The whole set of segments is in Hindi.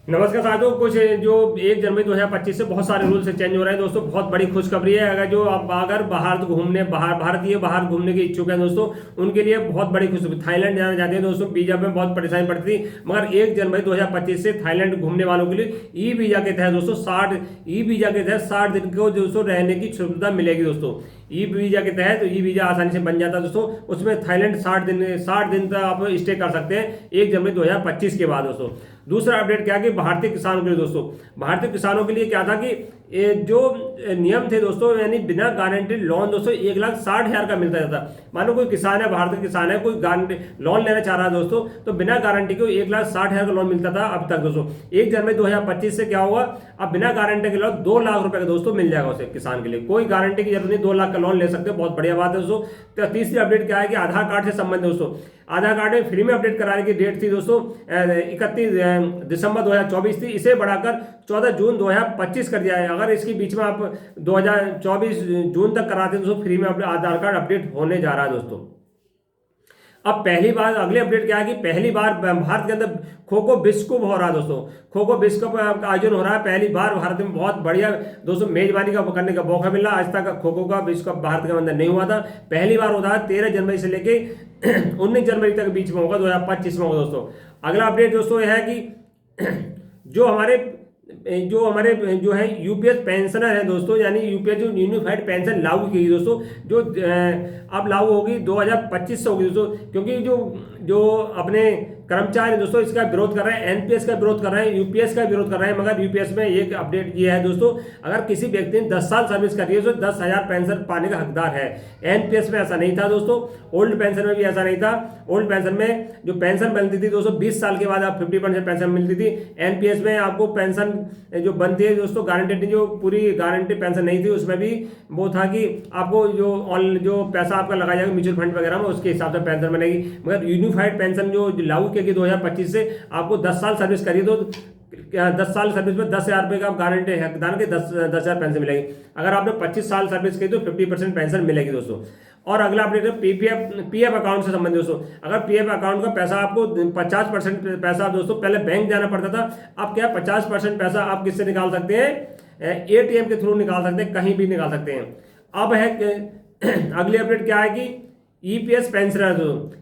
नमस्कार साथियों। कुछ जो 1 जनवरी 2025 से बहुत सारे रूल्स चेंज हो रहे हैं दोस्तों। बहुत बड़ी खुशखबरी है। अगर बाहर घूमने के इच्छुक हैं दोस्तों, उनके लिए बहुत बड़ी खुशखबरी। थाईलैंड जाना चाहते हैं दोस्तों, वीजा में बहुत परेशानी पड़ती थी, मगर 1 जनवरी 2025 से थाईलैंड घूमने वालों के लिए ई वीजा के तहत दोस्तों 60 दिन को दोस्तों रहने की सुविधा मिलेगी दोस्तों। ई वीजा के तहत ई वीजा आसानी से बन जाता है दोस्तों। उसमें थाईलैंड 60 दिन तक आप स्टे कर सकते हैं 1 जनवरी 2025 के बाद दोस्तों। दूसरा अपडेट क्या कि भारतीय किसानों के लिए दोस्तों, भारतीय किसानों के लिए क्या था कि जो नियम थे दोस्तों, यानी बिना गारंटी लोन दोस्तों 1,60,000 का मिलता था। मानो कोई किसान है, भारतीय किसान है, कोई गारंटी लोन लेना चाह रहा है दोस्तों, तो बिना गारंटी के 1,60,000 का लोन मिलता था अब तक दोस्तों। 1 जनवरी 2025 से क्या होगा, अब बिना गारंटी के लोन 2 लाख रुपए का दोस्तों मिल जाएगा उसे किसान के लिए। कोई गारंटी की जरूरत नहीं, 2 लाख का लोन ले सकते हो। बहुत बढ़िया बात है दोस्तों। तो तीसरी अपडेट क्या है कि आधार कार्ड से संबंधित दोस्तों, आधार कार्ड में फ्री में अपडेट कराने की डेट थी दोस्तों 31 दिसंबर 2024 थी। इसे बढ़ाकर 14 जून 2025 कर दिया है। अगर इसके बीच में आप 2024 जून तक कराते हैं दोस्तों, फ्री में अपना आधार कार्ड अपडेट होने जा रहा है दोस्तों। अब पहली बार अगले अपडेट क्या है कि पहली बार भारत के अंदर खो खो विश्व कप हो रहा है दोस्तों। खो खो विश्व कप का आयोजन हो रहा है पहली बार भारत में। बहुत बढ़िया दोस्तों, मेजबानी का करने का मौका मिला। आज तक खो खो का विश्व कप भारत के अंदर नहीं हुआ था, पहली बार होता है। 13 जनवरी से लेके 19 जनवरी तक बीच में होगा, 2025 में होगा दोस्तों। अगला अपडेट दोस्तों यह है कि जो हमारे जो है यूपीएस पेंशनर है दोस्तों, यानी यूपीएस जो यूनिफाइड पेंशन लागू की दोस्तों, जो अब लागू होगी 2025 से होगी दोस्तों। क्योंकि जो अपने कर्मचारी दोस्तों इसका विरोध कर रहे हैं, एनपीएस का विरोध कर रहे हैं, यूपीएस का विरोध कर रहे हैं। मगर यूपीएस में एक अपडेट ये है दोस्तों, अगर किसी व्यक्ति ने 10 साल सर्विस करी है तो 10,000 पेंशन पाने का हकदार है। एनपीएस में ऐसा नहीं था दोस्तों, ओल्ड पेंशन में भी ऐसा नहीं था। ओल्ड पेंशन में जो पेंशन बनती थी दोस्तों 20 साल के बाद आप 50% पेंशन मिलती थी। एनपीएस में आपको पेंशन जो बनती है दोस्तों गारंटेड, जो पूरी गारंटी पेंशन नहीं थी, उसमें भी वो था कि आपको जो पैसा आपका लगाया जाएगा म्यूचुअल फंड वगैरह में, उसके हिसाब से पेंशन बनेगी। मगर यूनिफाइड पेंशन जो लागू की 2025 से, आपको 10 साल सर्विस करिए तो 10 साल सर्विस में 10,000 रुपये का गारंटी हकदार के 10,000 पेंशन मिलेगी। अगर आपने 25 साल सर्विस की तो 50% पेंशन मिलेगी दोस्तों। और अगला अपडेट है पीएफ अकाउंट से संबंधित दोस्तों। अगर पीएफ अकाउंट का पैसा आपको 50% पैसा दोस्तों पहले बैंक जाना पड़ता था, अब क्या 50% पैसा आप किससे निकाल सकते हैं, एटीएम के थ्रू निकाल सकते हैं, कहीं भी निकाल सकते हैं। अब है अगली अपडेट क्या है कि ईपीएस पेंशनर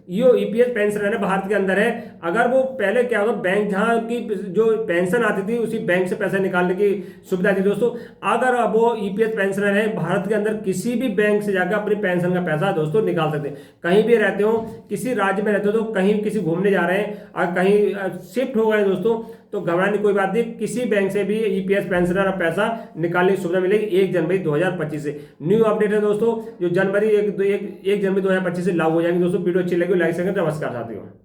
जो ईपीएस पेंशनर है भारत के अंदर है। अगर वो पहले क्या होगा, बैंक जहाँ की जो पेंशन आती थी उसी बैंक से पैसा निकालने की सुविधा थी दोस्तों। अगर अब वो ईपीएस पेंशनर है भारत के अंदर, किसी भी बैंक से जाकर अपनी पेंशन का पैसा दोस्तों निकाल सकते हैं। कहीं भी रहते हो, किसी राज्य में रहते हो, तो कहीं किसी घूमने जा रहे हैं और कहीं शिफ्ट हो गए दोस्तों, तो घबराने की कोई बात नहीं। किसी बैंक से भी ईपीएस पेंशनर का पैसा निकालने की सुविधा मिलेगी 1 जनवरी 2025 से। न्यू अपडेट है दोस्तों, जो 1 जनवरी 2025 से लागू हो जाएंगे दोस्तों। वीडियो अच्छी लगी लाइक करें। नमस्कार साथियों।